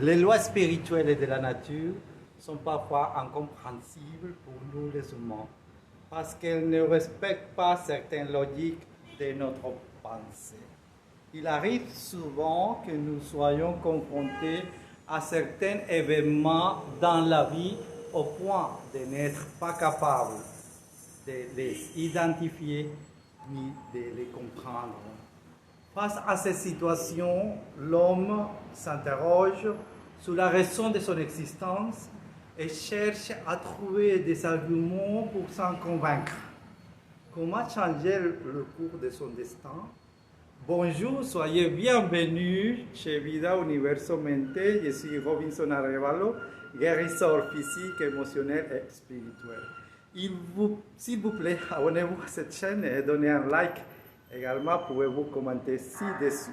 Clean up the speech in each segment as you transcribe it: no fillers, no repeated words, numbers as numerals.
Les lois spirituelles de la nature sont parfois incompréhensibles pour nous les humains parce qu'elles ne respectent pas certaines logiques de notre pensée. Il arrive souvent que nous soyons confrontés à certains événements dans la vie au point de n'être pas capables de les identifier ni de les comprendre. Face à ces situations, l'homme s'interroge sur la raison de son existence et cherche à trouver des arguments pour s'en convaincre. Comment changer le cours de son destin? Bonjour, soyez bienvenus chez Vida Universo Mente. Je suis Robinson Arevalo, guérisseur physique, émotionnel et spirituel. S'il vous plaît, abonnez-vous à cette chaîne et donnez un like. Également, pouvez-vous commenter ci-dessus.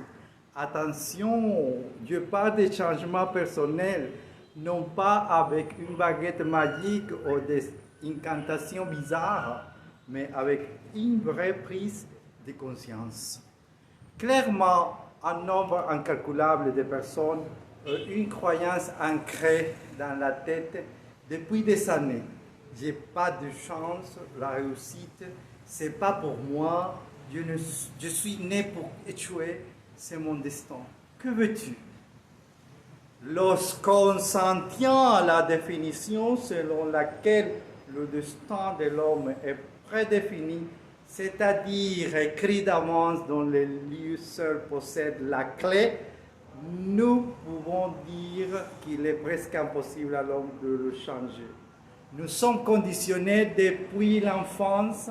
Attention, je parle de changements personnels, non pas avec une baguette magique ou des incantations bizarres, mais avec une vraie prise de conscience. Clairement, un nombre incalculable de personnes ont une croyance ancrée dans la tête depuis des années. J'ai pas de chance, la réussite, c'est pas pour moi. Je suis né pour échouer, c'est mon destin. Que veux-tu? Lorsqu'on s'en tient à la définition selon laquelle le destin de l'homme est prédéfini, c'est-à-dire écrit d'avance dont les lieux seuls possèdent la clé, nous pouvons dire qu'il est presque impossible à l'homme de le changer. Nous sommes conditionnés depuis l'enfance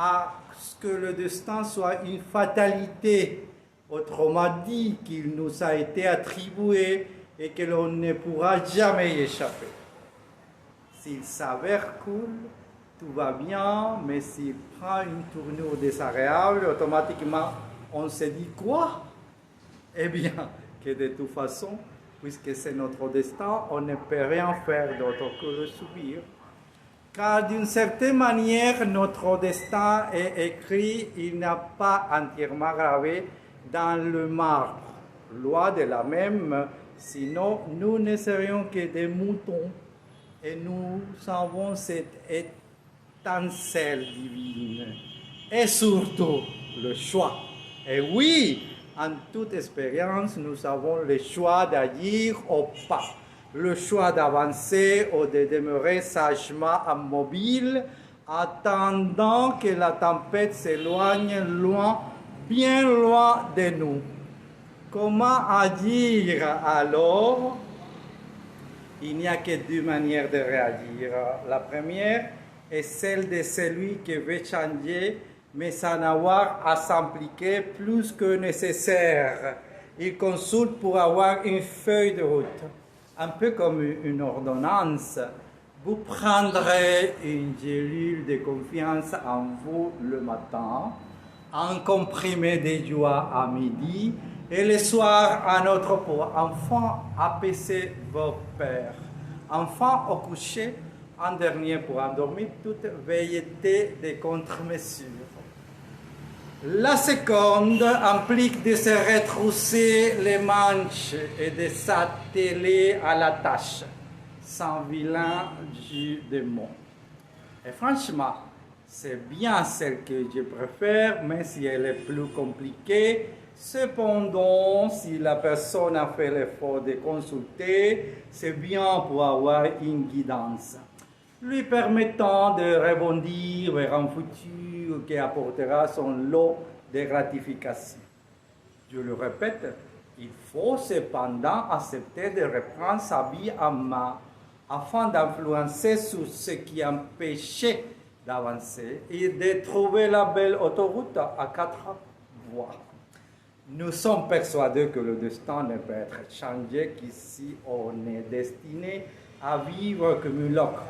à ce que le destin soit une fatalité, autrement dit qu'il nous a été attribué et que l'on ne pourra jamais y échapper. S'il s'avère cool, tout va bien, mais s'il prend une tournure désagréable, automatiquement on se dit quoi? Eh bien, que de toute façon, puisque c'est notre destin, on ne peut rien faire d'autre que le subir. Car d'une certaine manière, notre destin est écrit, il n'a pas entièrement gravé dans le marbre. Loi de la même, sinon nous ne serions que des moutons. Et nous avons cette étincelle divine. Et surtout, le choix. Et oui, en toute expérience, nous avons le choix d'agir ou pas. Le choix d'avancer ou de demeurer sagement immobile, attendant que la tempête s'éloigne loin, bien loin de nous. Comment agir alors? Il n'y a que deux manières de réagir. La première est celle de celui qui veut changer, mais sans avoir à s'impliquer plus que nécessaire. Il consulte pour avoir une feuille de route. Un peu comme une ordonnance, vous prendrez une gélule de confiance en vous le matin, un comprimé de joie à midi et le soir un autre pour enfin apaiser vos peurs. Enfin au coucher, un dernier pour endormir toute velléité de contre-mesures. La seconde implique de se retrousser les manches et de s'atteler à la tâche, sans vilain jeu de mots. Et franchement, c'est bien celle que je préfère, même si elle est plus compliquée. Cependant, si la personne a fait l'effort de consulter, c'est bien pour avoir une guidance, lui permettant de rebondir vers un futur qui apportera son lot de gratification. Je le répète, il faut cependant accepter de reprendre sa vie en main afin d'influencer sur ce qui empêchait d'avancer et de trouver la belle autoroute à 4 voies. Nous sommes persuadés que le destin ne peut être changé qu'ici on est destiné à vivre comme une loque.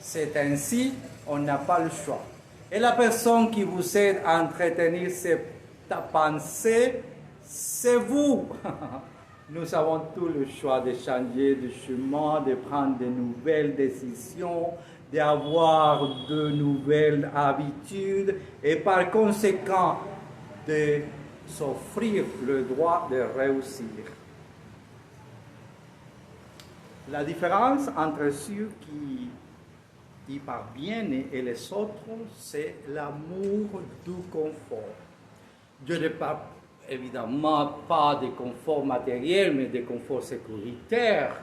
C'est ainsi, on n'a pas le choix. Et la personne qui vous aide à entretenir cette pensée, c'est vous. Nous avons tout le choix de changer de chemin, de prendre de nouvelles décisions, d'avoir de nouvelles habitudes et par conséquent de s'offrir le droit de réussir. La différence entre ceux qui parviennent et les autres, c'est l'amour du confort. Je ne parle évidemment pas de confort matériel, mais de confort sécuritaire.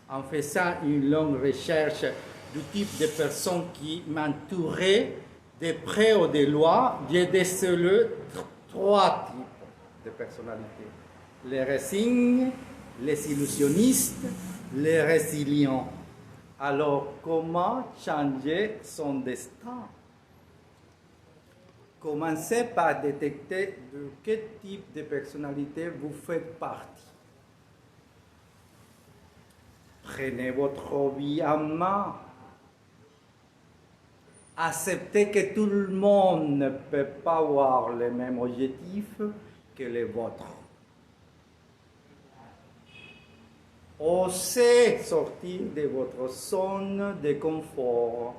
En faisant une longue recherche du type de personnes qui m'entouraient, de près ou de loin, j'ai décelé 3 types de personnalités. Les résignes, les illusionnistes, les résilients. Alors, comment changer son destin? Commencez par détecter de quel type de personnalité vous faites partie. Prenez votre vie en main. Acceptez que tout le monde ne peut pas avoir les mêmes objectifs que les vôtres. Osez sortir de votre zone de confort.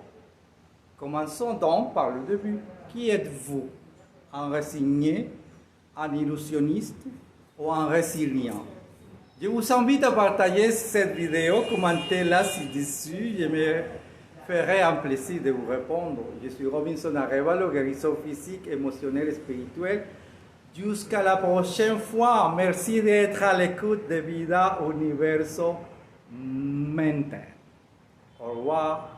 Commençons donc par le début. Qui êtes-vous? Un résigné, un illusionniste ou un résilient? Je vous invite à partager cette vidéo, commentez-la ci-dessus. Je me ferai un plaisir de vous répondre. Je suis Robinson Arevalo, guérisseur physique, émotionnel et spirituel. Jusqu'à la prochaine fois. Merci d'être à l'écoute de Vida Universo Mente. Au revoir.